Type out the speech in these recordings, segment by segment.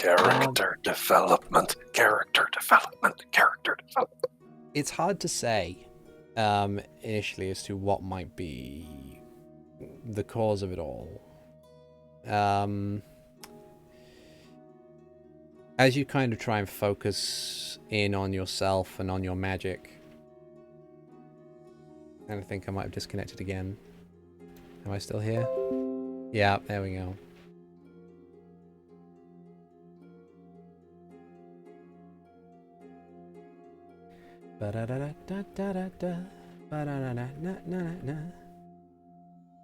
Character development. It's hard to say initially as to what might be the cause of it all. As you kind of try and focus in on yourself and on your magic, and I think I might have disconnected again. Am I still here? Yeah, there we go.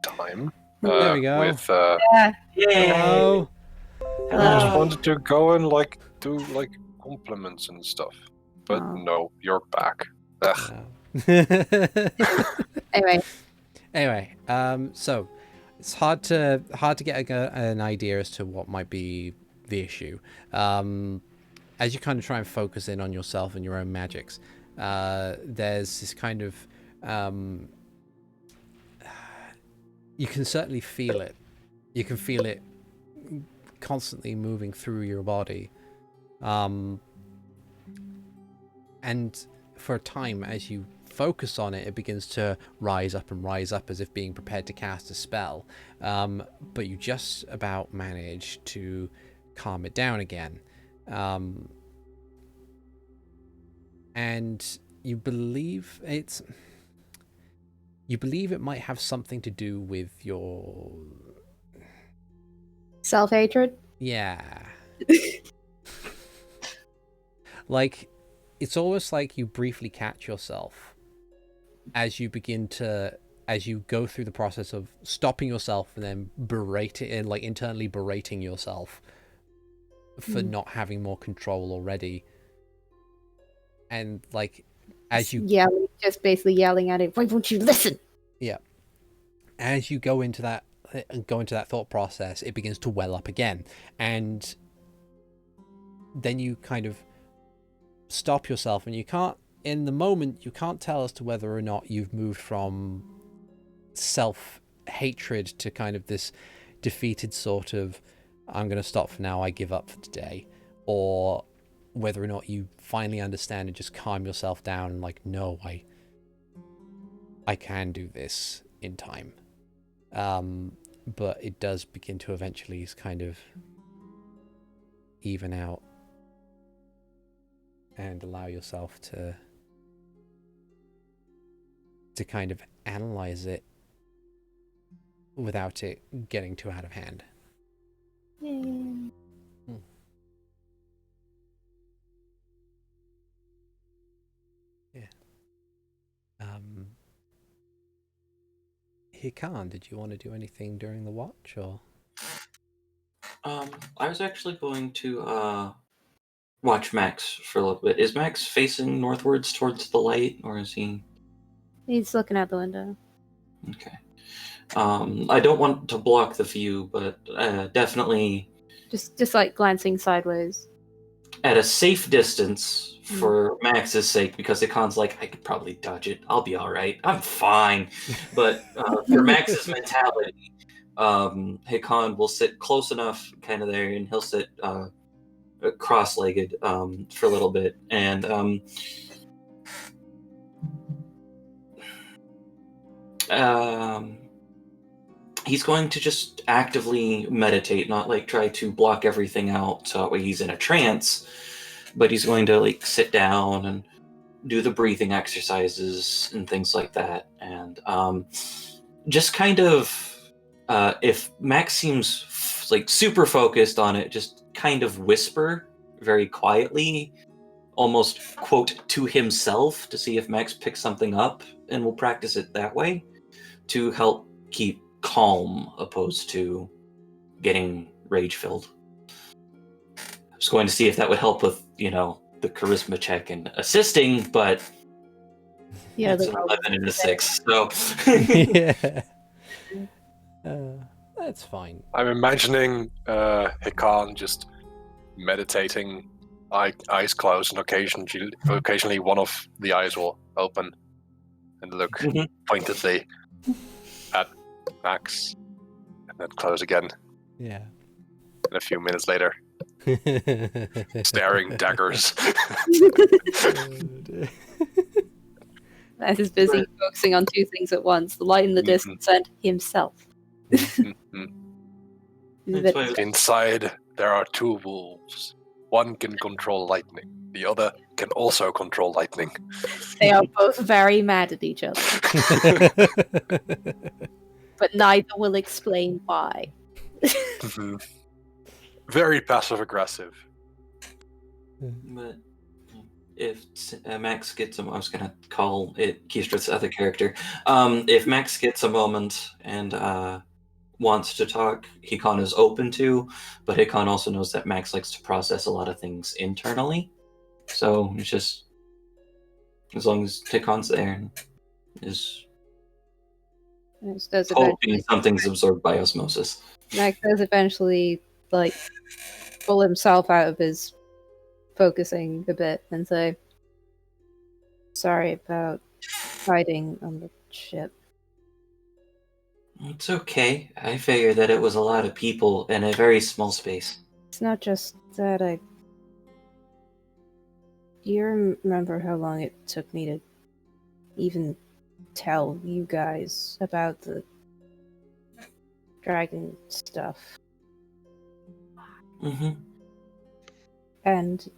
Time. There we go. With Hello. I just wanted to go and do compliments and stuff, but no, you're back. Ugh. Anyway, so it's hard to get an idea as to what might be the issue. As you kind of try and focus in on yourself and your own magics, there's this kind of you can certainly feel it. You can feel it constantly moving through your body, and for a time, as you focus on it, it begins to rise up as if being prepared to cast a spell, but you just about manage to calm it down again, and you believe it might have something to do with your self-hatred? Yeah. It's almost like you briefly catch yourself as you go through the process of stopping yourself and then internally berating yourself for not having more control already. And just basically yelling at it, why won't you listen? Yeah. As you go into that thought process, it begins to well up again, and then you kind of stop yourself, and you can't tell as to whether or not you've moved from self-hatred to kind of this defeated sort of, I'm going to stop for now, I give up for today, or whether or not you finally understand and just calm yourself down and no, I can do this in time. But it does begin to eventually kind of even out and allow yourself to kind of analyze it without it getting too out of hand. Hikan, did you want to do anything during the watch, or? I was actually going to watch Max for a little bit. Is Max facing northwards towards the light, or is he? He's looking out the window. Okay. I don't want to block the view, but definitely just glancing sideways at a safe distance for Max's sake, because Hikan's I could probably dodge it. I'll be all right. I'm fine. But for Max's mentality, Hikan will sit close enough kind of there, and he'll sit cross-legged for a little bit. And he's going to just actively meditate, not try to block everything out so that way he's in a trance, but he's going to sit down and do the breathing exercises and things like that. And just kind of, if Max seems super focused on it, just kind of whisper very quietly, almost quote to himself, to see if Max picks something up, and we'll practice it that way to help keep calm opposed to getting rage filled. I was going to see if that would help with, the charisma check and assisting, but yeah, it's an 11 and a 6, so yeah. That's fine. I'm imagining Hikan just meditating, eyes closed, and occasionally one of the eyes will open and look pointedly at Max, and then close again. Yeah. And a few minutes later, staring daggers. Max is busy focusing on two things at once: the light in the distance and himself. Mhm. He's a That's bit why I was- Inside, there are two wolves. One can control lightning. The other can also control lightning. They are both very mad at each other, but neither will explain why. Mhm. Very passive aggressive. But if Max gets I was gonna call it Keistra's other character. If Max gets a moment and wants to talk, Hikan is open to, but Hikan also knows that Max likes to process a lot of things internally. So it's just as long as Hikan's there and is Max does hoping eventually, something's absorbed by osmosis. Max does eventually like pull himself out of his focusing a bit and say, "Sorry about hiding on the ship." It's okay. I figured that it was a lot of people in a very small space. It's not just that I. Do you remember how long it took me to even tell you guys about the dragon stuff? Mm-hmm. And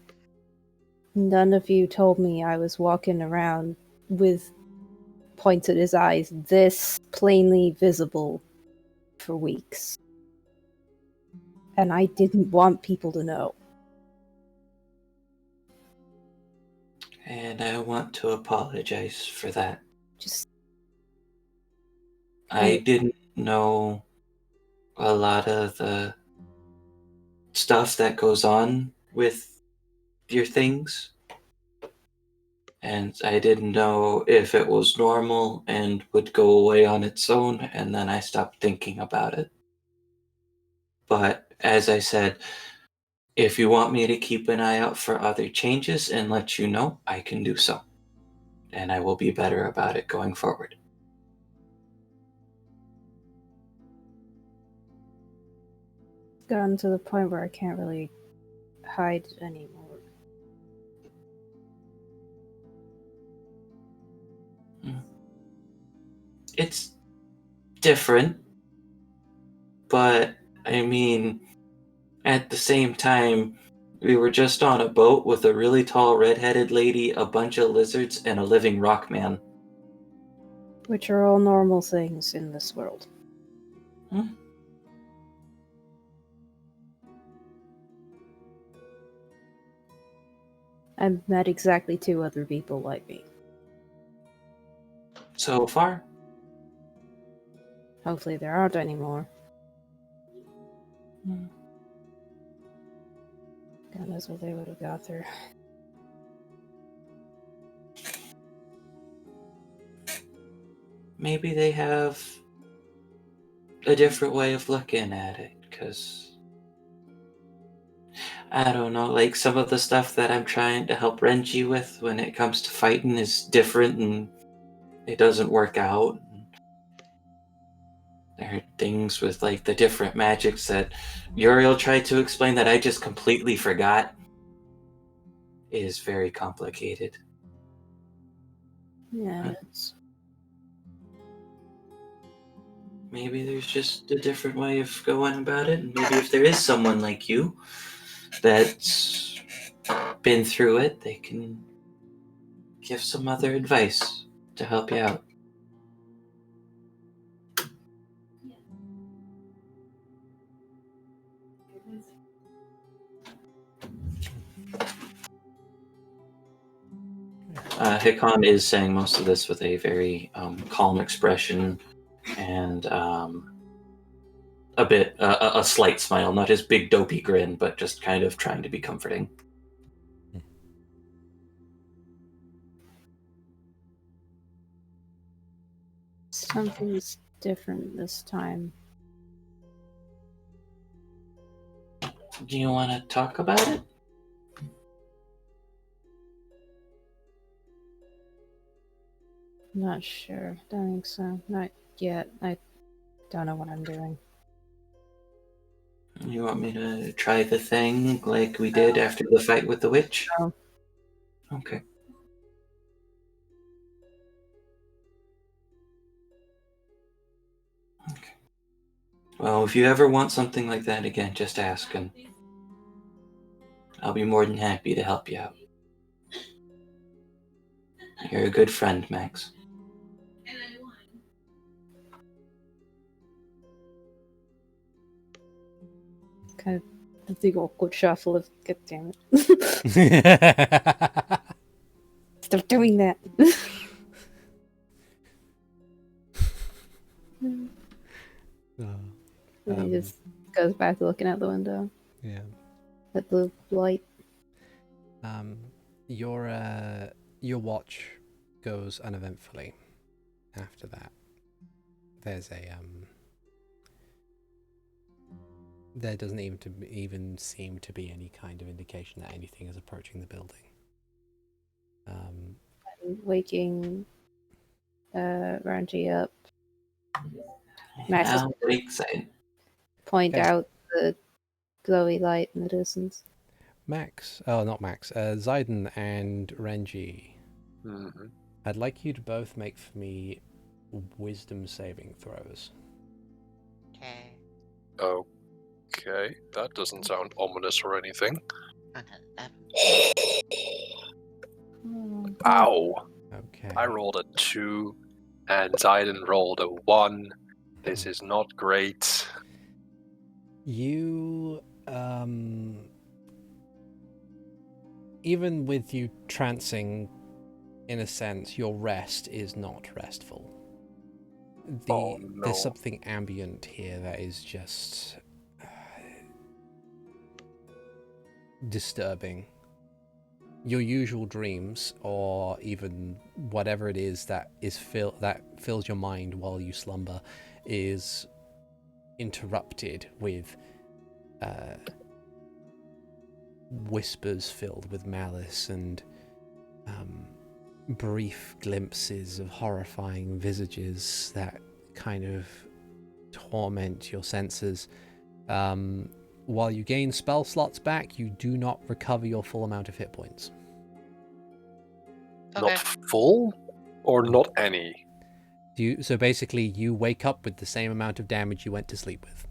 none of you told me I was walking around with points at his eyes this plainly visible for weeks. And I didn't want people to know. And I want to apologize for that. Just I didn't know a lot of the stuff that goes on with your things. And I didn't know if it was normal and would go away on its own, and then I stopped thinking about it. But as I said, if you want me to keep an eye out for other changes and let you know, I can do so. And I will be better about it going forward. gotten to the point where I can't really hide anymore. It's different, but I mean, at the same time, we were just on a boat with a really tall red-headed lady, a bunch of lizards, and a living rock man. Which are all normal things in this world. Hmm? I've met exactly 2 other people like me. So far, Hopefully there aren't any more. God knows what they would have got through. maybe they have a different way of looking at it, because I don't know, like some of the stuff that I'm trying to help Renji with when it comes to fighting is different and it doesn't work out. There are things with like the different magics that Uriel tried to explain that I just completely forgot. It is very complicated. Yeah, it's... Maybe there's just a different way of going about it, and maybe if there is someone like you that's been through it, they can give some other advice to help you out. Hikan is saying most of this with a very calm expression and a slight smile, not his big dopey grin, but just kind of trying to be comforting. Something's different this time. Do you want to talk about it? Not sure. Don't think so. Not yet. I don't know what I'm doing. You want me to try the thing like we did after the fight with the witch? No. Okay. Okay. Well, if you ever want something like that again, just ask, and I'll be more than happy to help you out. You're a good friend, Max. Kind of a big awkward shuffle of, God damn it. Stop doing that. And he just goes back looking out the window. Yeah. At the light. Your watch goes uneventfully. After that, there's a there doesn't even seem to be any kind of indication that anything is approaching the building. Waking Renji up. Max is I'm pretty excited. point Okay. out the glowy light in the distance. Not Max, Zayden and Renji. Mm-hmm. I'd like you to both make for me wisdom saving throws. Okay. Okay, that doesn't sound ominous or anything. On 11. Ow! Okay. I rolled a 2, and Zayden rolled a 1. This is not great. You, even with you trancing, in a sense, your rest is not restful. Oh, no. There's something ambient here that is just disturbing. Your usual dreams, or even whatever it is that fills your mind while you slumber, is interrupted with whispers filled with malice and brief glimpses of horrifying visages that kind of torment your senses. While you gain spell slots back, you do not recover your full amount of hit points. Okay. Not full? Or not any? So basically, you wake up with the same amount of damage you went to sleep with.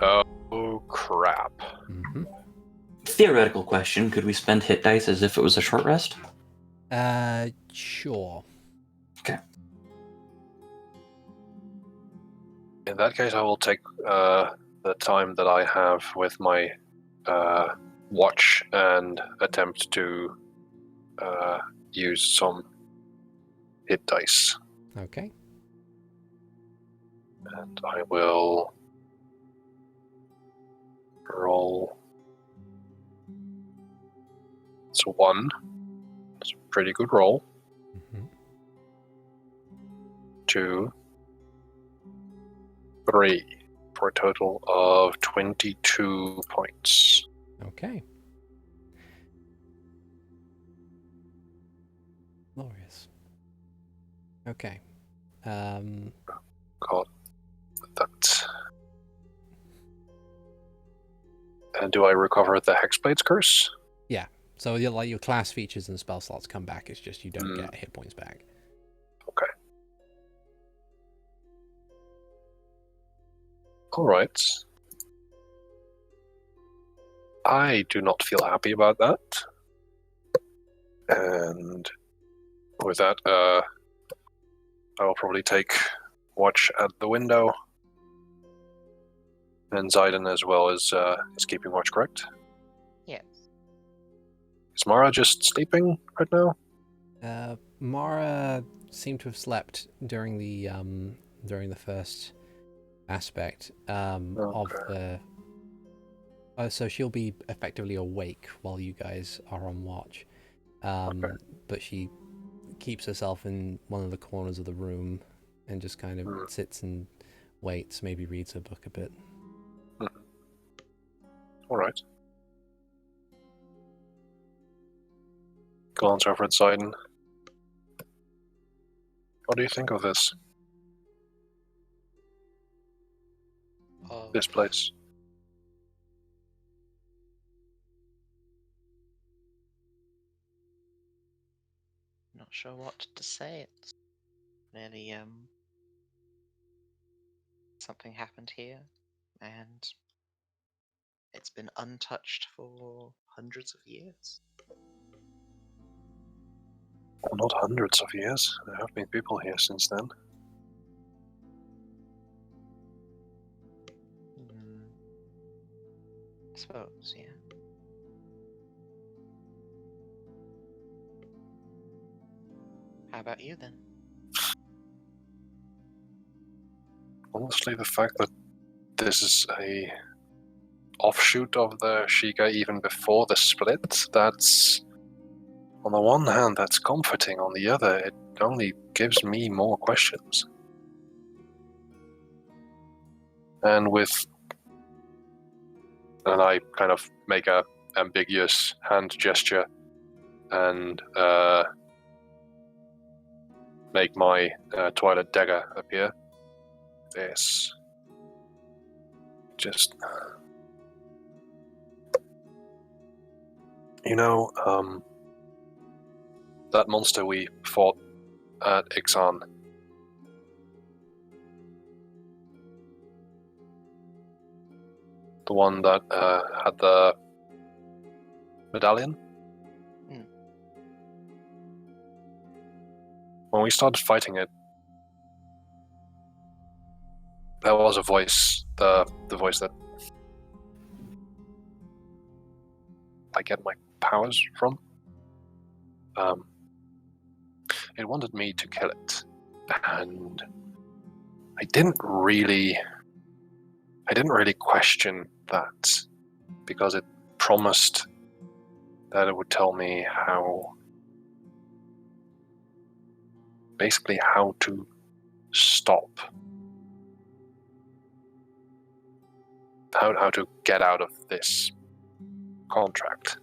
Oh, crap. Mm-hmm. Theoretical question: could we spend hit dice as if it was a short rest? Sure. Okay. In that case, I will take the time that I have with my watch and attempt to use some hit dice. Okay. And I will roll. It's a 1. It's a pretty good roll. Mm-hmm. 2, 3, for a total of 22 points. Okay. Glorious. Okay. God, that. And do I recover the Hexblade's curse? So your class features and spell slots come back. It's just you don't get hit points back. Okay. Alright. I do not feel happy about that. And with that, I will probably take watch at the window. And Zayden as well is keeping watch, correct? Yes. Is Mara just sleeping right now? Mara seemed to have slept during the first aspect of the. So she'll be effectively awake while you guys are on watch. But she keeps herself in one of the corners of the room and just kind of sits and waits. Maybe reads her book a bit. All right. Glance over at Zayden. What do you think of this? This place? not sure what to say. It's really, something happened here, and it's been untouched for hundreds of years. Well, not hundreds of years. There have been people here since then. I suppose, yeah. How about you then? Honestly, the fact that this is a offshoot of the Sheikah even before the split, that's... On the one hand, that's comforting. On the other, it only gives me more questions. And I kind of make a ambiguous hand gesture and make my Twilight Dagger appear. This just... that monster we fought at Ixan. The one that had the medallion? When we started fighting it, there was a voice, the voice that I get my powers from. It wanted me to kill it, and I didn't really question that, because it promised that it would tell me how to stop, how to get out of this contract.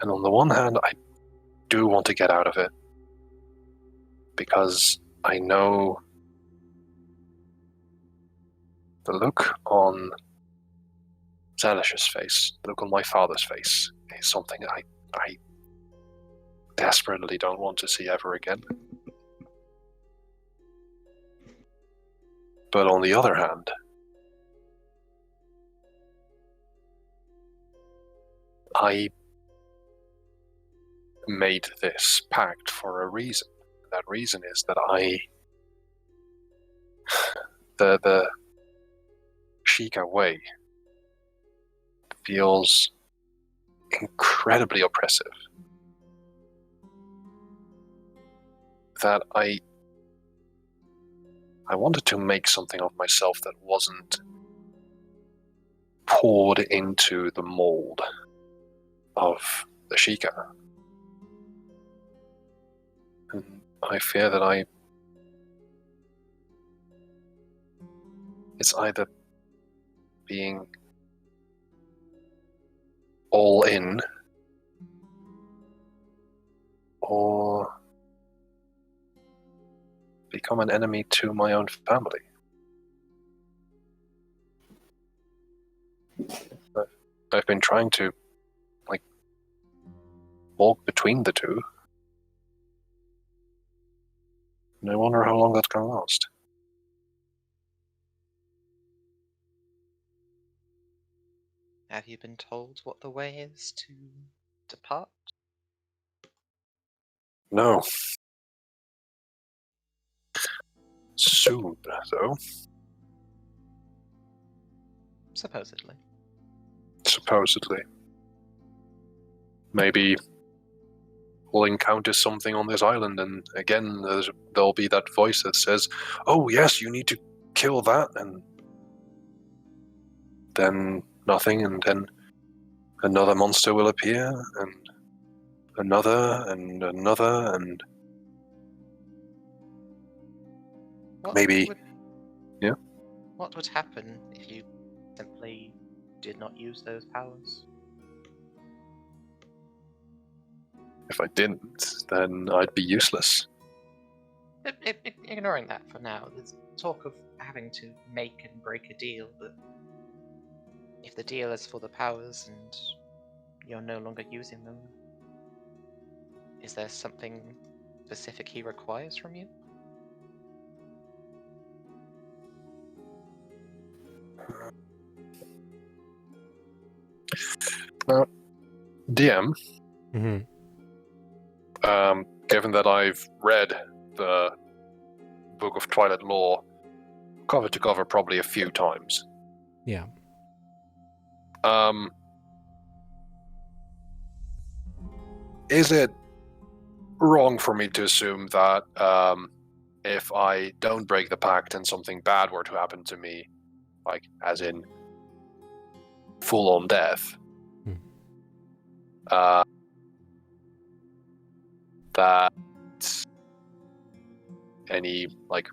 And on the one hand, I do want to get out of it, because I know the look on Zalish's face, the look on my father's face, is something I desperately don't want to see ever again. But on the other hand, I made this pact for a reason. That reason is that the Sheikah way feels incredibly oppressive. That I wanted to make something of myself that wasn't poured into the mold of the Sheikah. And I fear that it's either being all in or become an enemy to my own family. I've been trying to, walk between the two. And I wonder how long that's gonna last. Have you been told what the way is to depart? No. Soon, though. Supposedly. Supposedly. Maybe we'll encounter something on this island, and again, there'll be that voice that says, "Oh yes, you need to kill that," and then nothing, and then another monster will appear, and another, and another, and maybe... Yeah? What would happen if you simply did not use those powers? If I didn't, then I'd be useless. ignoring that for now, there's talk of having to make and break a deal, but if the deal is for the powers and you're no longer using them, is there something specific he requires from you? DM, Mm-hmm. given that I've read the Book of Twilight Lore cover to cover probably a few times, Yeah. is it wrong for me to assume that if I don't break the pact and something bad were to happen to me, like as in full-on death, that any like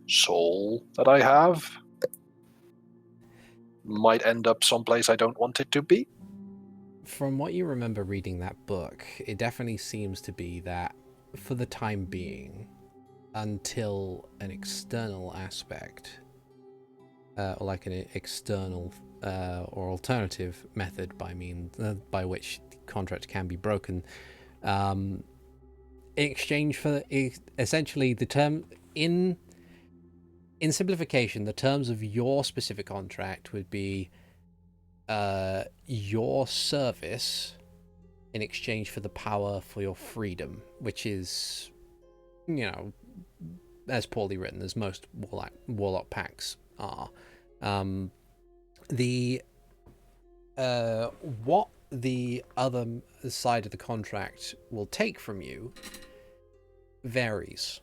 soul that I have might end up someplace I don't want it to be? From what you remember reading that book, it definitely seems to be that for the time being, until an external aspect, or like an external or alternative method by which the contract can be broken, in exchange for essentially the term in simplification, the terms of your specific contract would be your service in exchange for the power for your freedom, which is, as poorly written as most warlock pacts are. What the other side of the contract will take from you varies.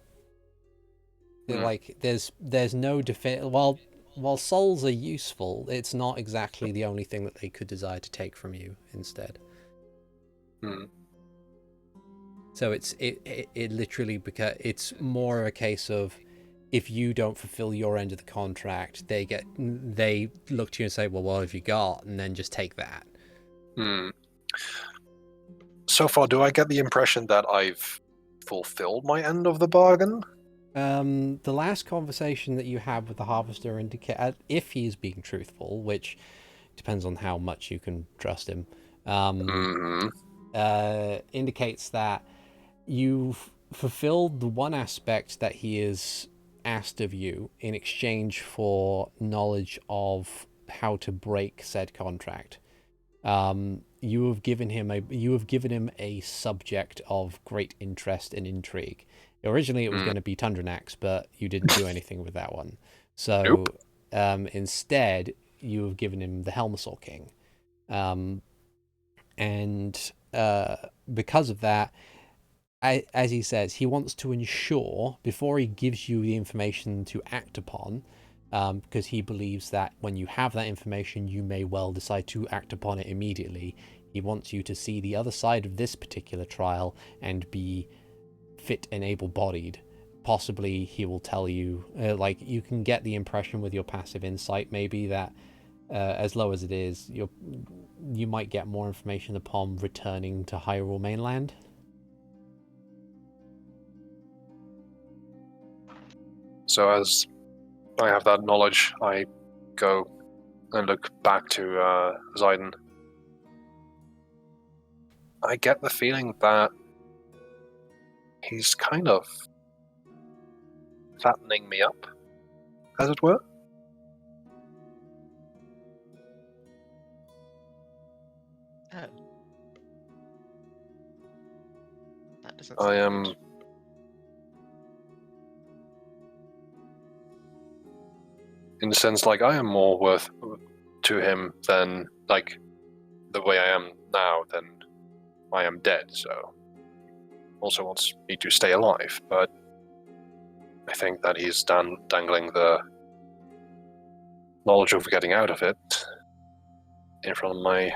Like there's no while souls are useful, it's not exactly the only thing that they could desire to take from you instead. So it literally, because it's more a case of, if you don't fulfill your end of the contract, they look to you and say, well, what have you got? And then just take that. So far, do I get the impression that I've fulfilled my end of the bargain? The last conversation that you had with the Harvester indicate, if he's being truthful, which depends on how much you can trust him, indicates that you've fulfilled the one aspect that he is asked of you in exchange for knowledge of how to break said contract. You have given him a subject of great interest and intrigue. Originally, it was going to be Tundranax, but you didn't do anything with that one. So instead, you have given him the Helmasaur King, and because of that, as he says, he wants to ensure, before he gives you the information to act upon, because he believes that when you have that information, you may well decide to act upon it immediately. He wants you to see the other side of this particular trial and be fit and able-bodied. Possibly he will tell you, you can get the impression with your passive insight maybe that, as low as it is, you might get more information upon returning to Hyrule mainland. So as I have that knowledge, I go and look back to Zayden. I get the feeling that he's kind of fattening me up, as it were. Oh. That doesn't I am... good. In the sense, like, I am more worth to him than, like, the way I am now, than I am dead, so... Also wants me to stay alive, but I think that he's dangling the knowledge of getting out of it in front of my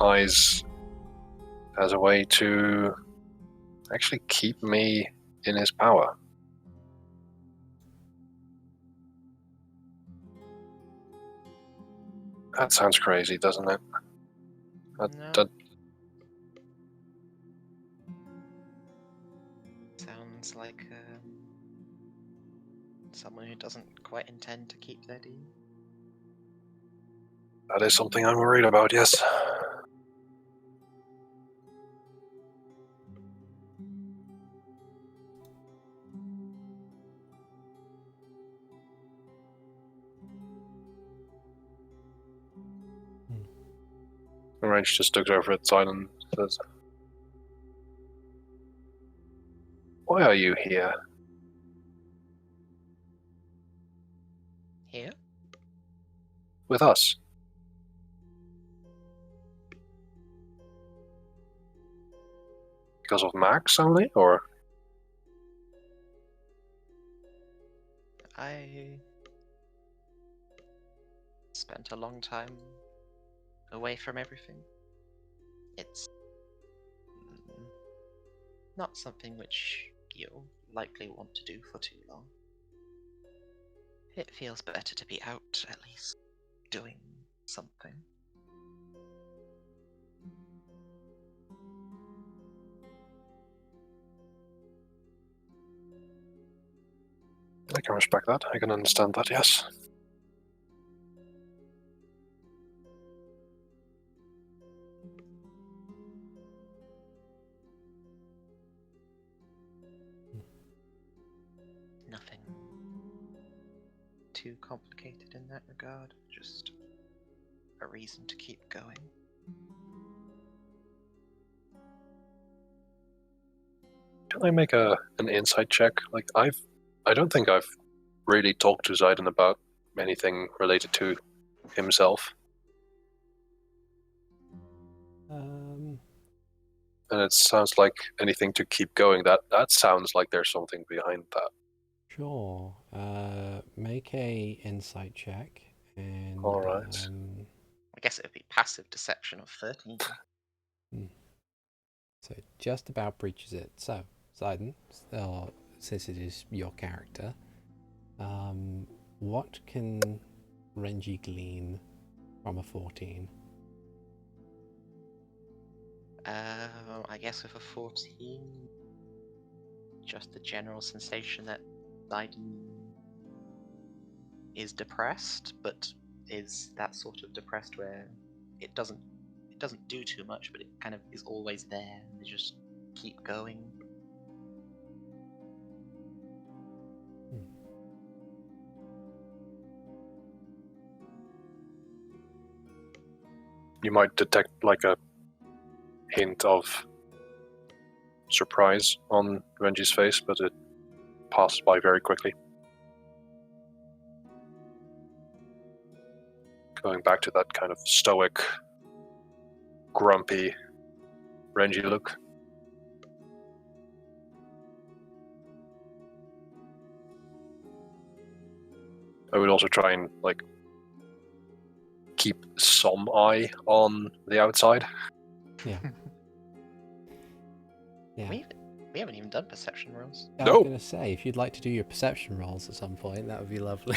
eyes as a way to actually keep me in his power. That sounds crazy, doesn't it? Sounds sounds like someone who doesn't quite intend to keep their deal. That is something I'm worried about, yes. Renji just looks over at Zion and says, "Why are you here?" Here? With us? Because of Max only, or? I spent a long time away from everything. It's not something which you'll likely want to do for too long. It feels better to be out, at least, doing something. I can respect that. I can understand that, yes. Nothing too complicated in that regard, just a reason to keep going. Can I make an insight check? Like, I don't think I've really talked to Zidon about anything related to himself. And it sounds like anything to keep going. That sounds like there's something behind that. Sure. Make a insight check, and All right. I guess it would be passive deception of 13. So it just about breaches it. So, Zidon, since it is your character, what can Renji glean from a 14? I guess with a 14, just the general sensation that Zidon is depressed, but is that sort of depressed where it doesn't do too much, but it kind of is always there, and they just keep going. You might detect like a hint of surprise on Renji's face, but it passes by very quickly. Going back to that kind of stoic, grumpy Renji look. I would also try and like keep some eye on the outside. Yeah. Yeah. We haven't even done perception rolls. I No. was going to say, if you'd like to do your perception rolls at some point, that would be lovely.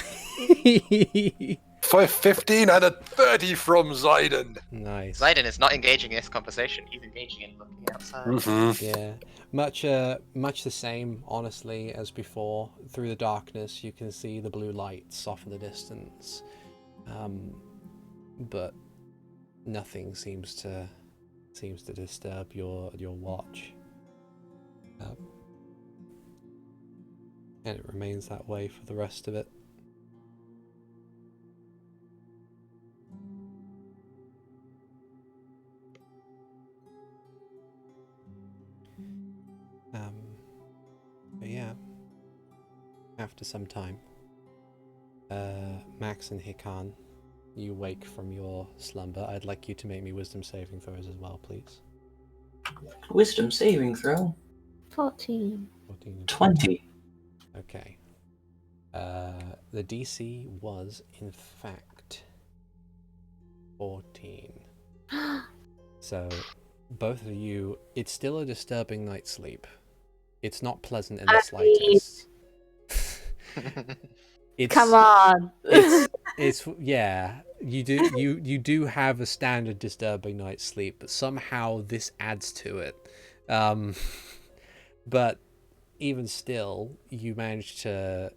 15 and a 30 from Zidon. Nice. Zidon is not engaging in this conversation, he's engaging in looking outside. Mm-hmm. Yeah, much the same, honestly, as before. Through the darkness, you can see the blue lights off in the distance, but nothing seems to disturb your watch, and it remains that way for the rest of it. But yeah, after some time, Max and Hikan, you wake from your slumber. I'd like you to make me wisdom saving throws as well, please. Wisdom saving throw. 14. 14. 20. Okay. The DC was, in fact, 14. So, both of you, it's still a disturbing night's sleep. It's not pleasant in the slightest. Come on. It's yeah. You do have a standard disturbing night's sleep, but somehow this adds to it. But even still, you manage to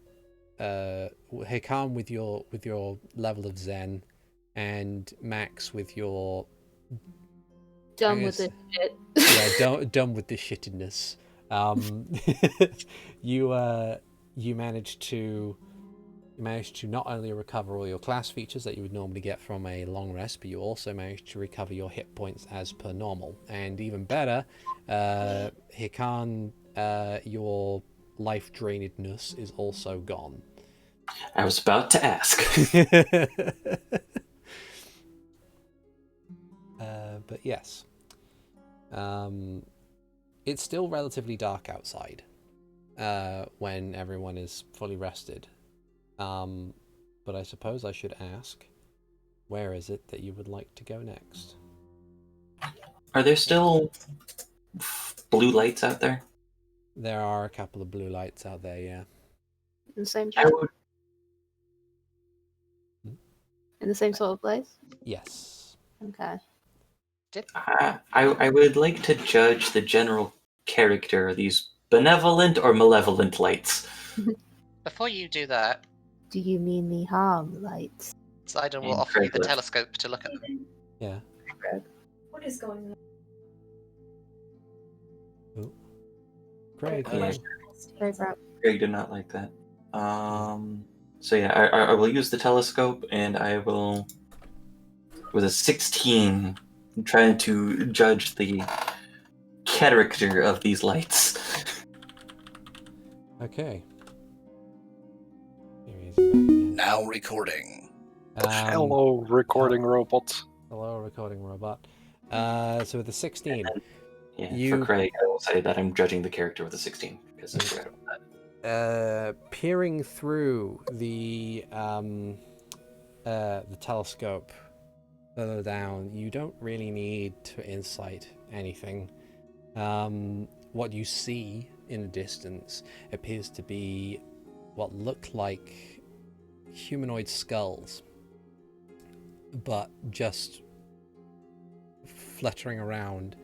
Hikan with your level of Zen, and Max with your Done with this shit. yeah, done with this shittedness. You manage to not only recover all your class features that you would normally get from a long rest, but you also manage to recover your hit points as per normal. And even better, Hikan, your life drainedness is also gone. I was about to ask. But yes, it's still relatively dark outside when everyone is fully rested. But I suppose I should ask, where is it that you would like to go next? Are there still blue lights out there? There are a couple of blue lights out there, yeah. In the same I shop? would, In the same sort of place? Yes. Okay. I would like to judge the general character of these benevolent or malevolent lights. Before you do that, Do you mean the harm lights? Sidon will And offer you the Craig left. telescope to look at them. Yeah. What is going on? Craig, Yeah. Very brown. Greg did not like that. So yeah, I will use the telescope, and I will, with a 16, try to judge the character of these lights. Okay. Here he is back again. Now recording. Hello, recording robot. Hello, recording robot. So with the 16, Yeah, You- for Craig, I will say that I'm judging the character with a 16 because I forgot about that. peering through the telescope further down, you don't really need to insight anything. What you see in the distance appears to be what look like humanoid skulls, but just fluttering around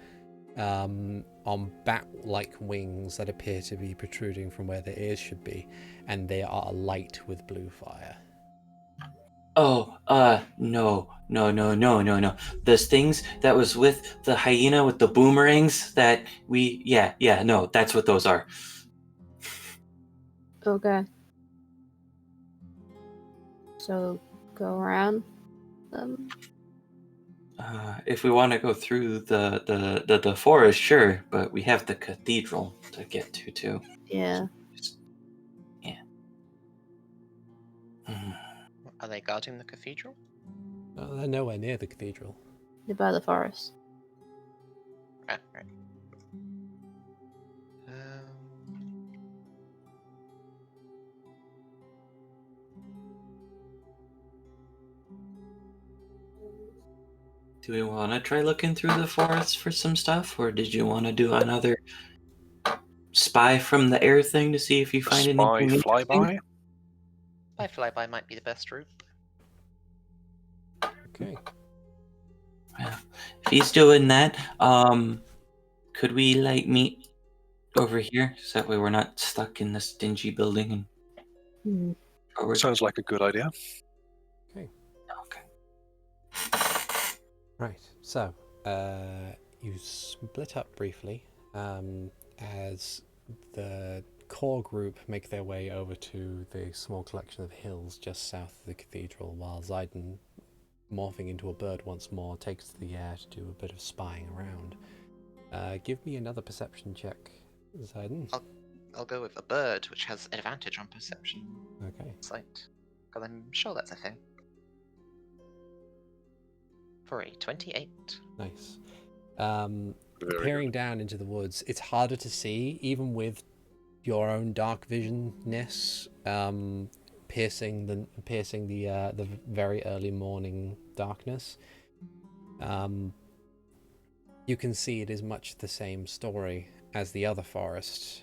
on bat-like wings that appear to be protruding from where their ears should be, and they are alight with blue fire. Oh, no. Those things that was with the hyena with the boomerangs that no, that's what those are. Okay. So go around them. If we want to go through the forest, sure, but we have the cathedral to get to too. Yeah. Yeah. Mhm. Are they guarding the cathedral? They're nowhere near the cathedral. They're by the forest. Right. Do we want to try looking through the forest for some stuff, or did you want to do another spy from the air thing to see if you find Spy anything interesting? flyby. By flyby might be the best route. Okay. Well, if he's doing that, could we meet over here so that way we're not stuck in this dingy building and Hmm. forward? Sounds like a good idea. Okay. Right. So, you split up briefly as the core group make their way over to the small collection of hills just south of the cathedral, while Zayden, morphing into a bird once more, takes to the air to do a bit of spying around. Give me another perception check, Zayden. I'll go with a bird, which has advantage on perception. Okay. Sight. Because I'm sure that's a thing. For a 28. Nice. Very Peering down into the woods, it's harder to see, even with your own dark visionness, piercing the very early morning darkness. You can see it is much the same story as the other forest,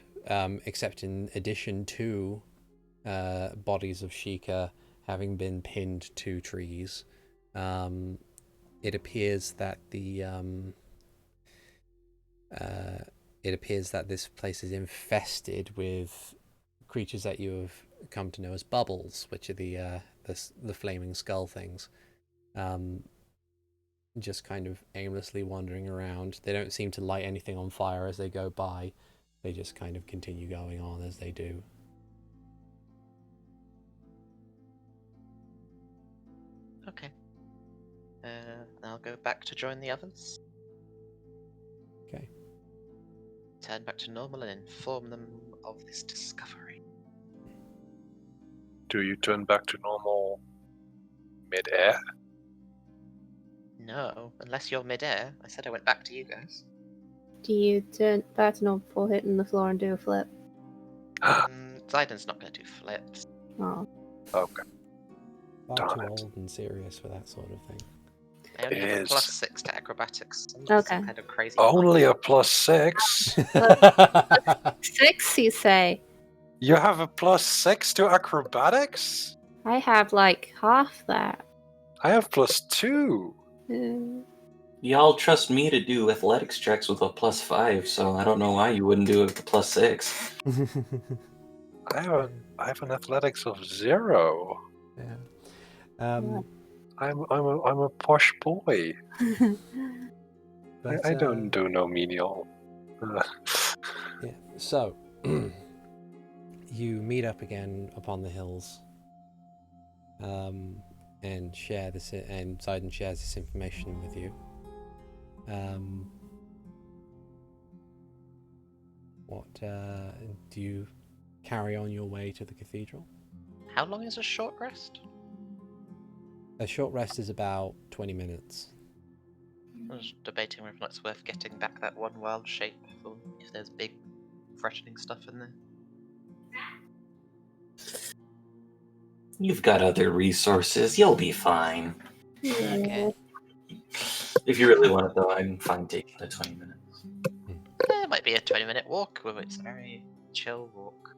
except in addition to bodies of Sheikah having been pinned to trees, it appears that it appears that this place is infested with creatures that you have come to know as bubbles, which are the flaming skull things. Just kind of aimlessly wandering around. They don't seem to light anything on fire as they go by. They just kind of continue going on as they do. Okay. I'll go back to join the others. Okay. Turn back to normal and inform them of this discovery. Do you turn back to normal mid-air? No, unless you're mid-air. I said I went back to you guys. Do you turn back to normal before hitting the floor and do a flip? Zaiden's not going to do flips. Oh. Okay. Far Darn too it. old and serious for that sort of thing. I only have a Is- +6 to acrobatics. I'm not some Okay. kind of crazy. Only a +6? 6, you say? You have a +6 to acrobatics? I have like half that. I have +2. Y'all trust me to do athletics checks with a +5, so I don't know why you wouldn't do it with a +6. I have an athletics of 0. Yeah. I'm a posh boy. But, I don't do no menial. Yeah. So you meet up again upon the hills, and share this. And Zayden shares this information with you. What do you carry on your way to the cathedral? How long is a short rest? A short rest is about 20 minutes. I was debating whether or not it's worth getting back that one wild shape for if there's big threatening stuff in there. You've got other resources. You'll be fine. Okay. If you really want it, though, I'm fine taking the 20 minutes. It might be a 20-minute walk, but it's a very chill walk.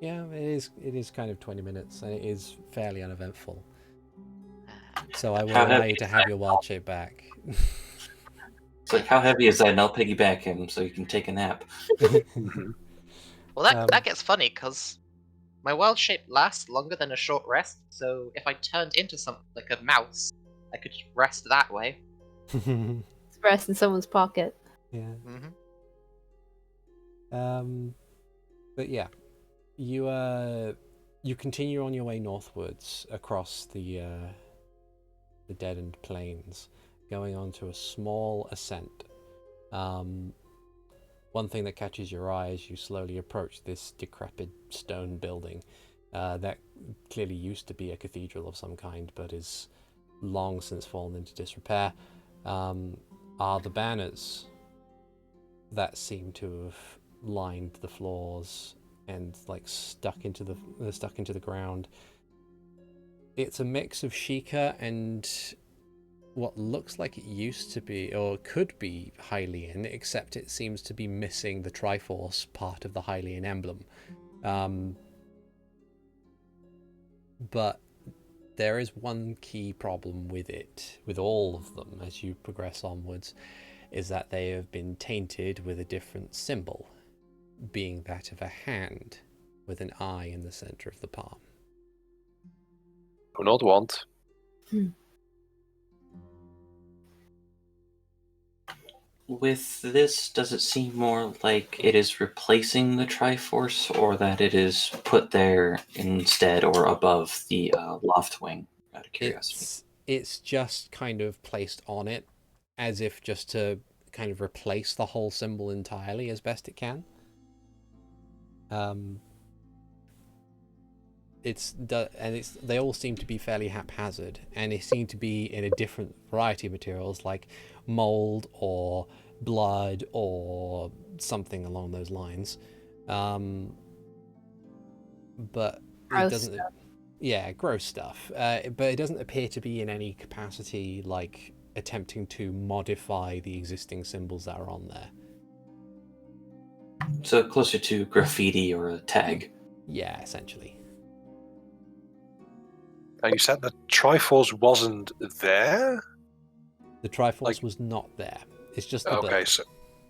Yeah, it is kind of 20 minutes, and it is fairly uneventful. So I will How allow heavy you to is have that? your wild shape back. It's like, how heavy is that? And I'll piggyback him so you can take a nap. Well, that gets funny because my wild shape lasts longer than a short rest. So if I turned into something like a mouse, I could rest that way. It's rest in someone's pocket. Yeah. Mm-hmm. But yeah, you continue on your way northwards across the deadened plains, going on to a small ascent. One thing that catches your eye as you slowly approach this decrepit stone building that clearly used to be a cathedral of some kind, but is long since fallen into disrepair, are the banners that seem to have lined the floors and like stuck into the ground. It's a mix of Sheikah and what looks like it used to be or could be Hylian, except it seems to be missing the Triforce part of the Hylian emblem. But there is one key problem with it, with all of them as you progress onwards, is that they have been tainted with a different symbol, being that of a hand with an eye in the center of the palm. Do not want. With this, does it seem more like it is replacing the Triforce, or that it is put there instead or above the loft wing? Out of curiosity. It's just kind of placed on it, as if just to kind of replace the whole symbol entirely as best it can. They all seem to be fairly haphazard, and they seem to be in a different variety of materials, like mold or blood or something along those lines. But Gross it doesn't. stuff. Yeah, gross stuff. But it doesn't appear to be in any capacity like attempting to modify the existing symbols that are on there. So closer to graffiti or a tag. Yeah, essentially. And you said that Triforce wasn't there? The Triforce was not there. It's just the Okay, build.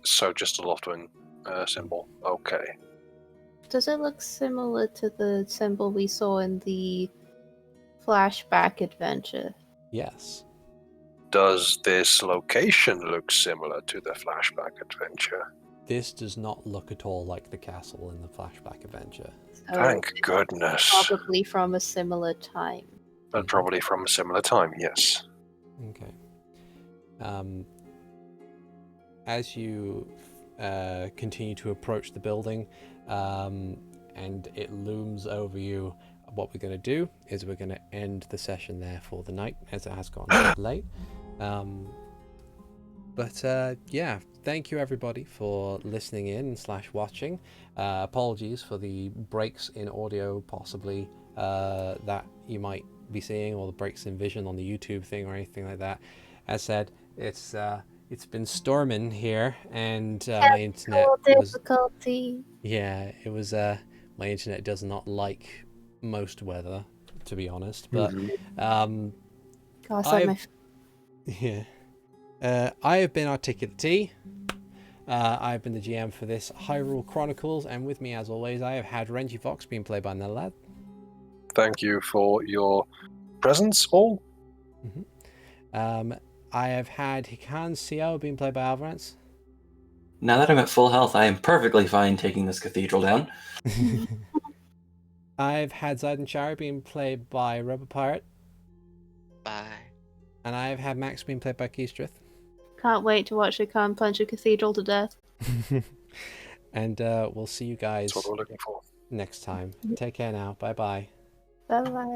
so just a Loftwing. symbol. Okay. Does it look similar to the symbol we saw in the flashback adventure? Yes. Does this location look similar to the flashback adventure? This does not look at all like the castle in the flashback adventure. Thank goodness. Probably from a similar time. But probably from a similar time, yes. Okay. As you continue to approach the building, and it looms over you, what we're going to do is we're going to end the session there for the night, as it has gone a bit late. Yeah, thank you everybody for listening in / watching. Apologies for the breaks in audio, possibly that you might be seeing, or the breaks in vision on the YouTube thing or anything like that. As said, it's been storming here, and my internet was difficulty. Yeah, it was my internet does not like most weather, to be honest, but yeah. I have been Articulate T. I've been the GM for this Hyrule Chronicles, and with me, as always, I have had Renji Vox, being played by Nelad. Thank you for your presence, all. I have had Hikan Sio, being played by Avrdal. Now that I'm at full health, I am perfectly fine taking this cathedral down. I've had Zayden Shari, being played by Rubber Pirate. Bye. And I've had Max, being played by Keistrith. Can't wait to watch Hikan punch a cathedral to death. And we'll see you guys That's what we're looking for. next time. Take care now. Bye-bye. Bye-bye.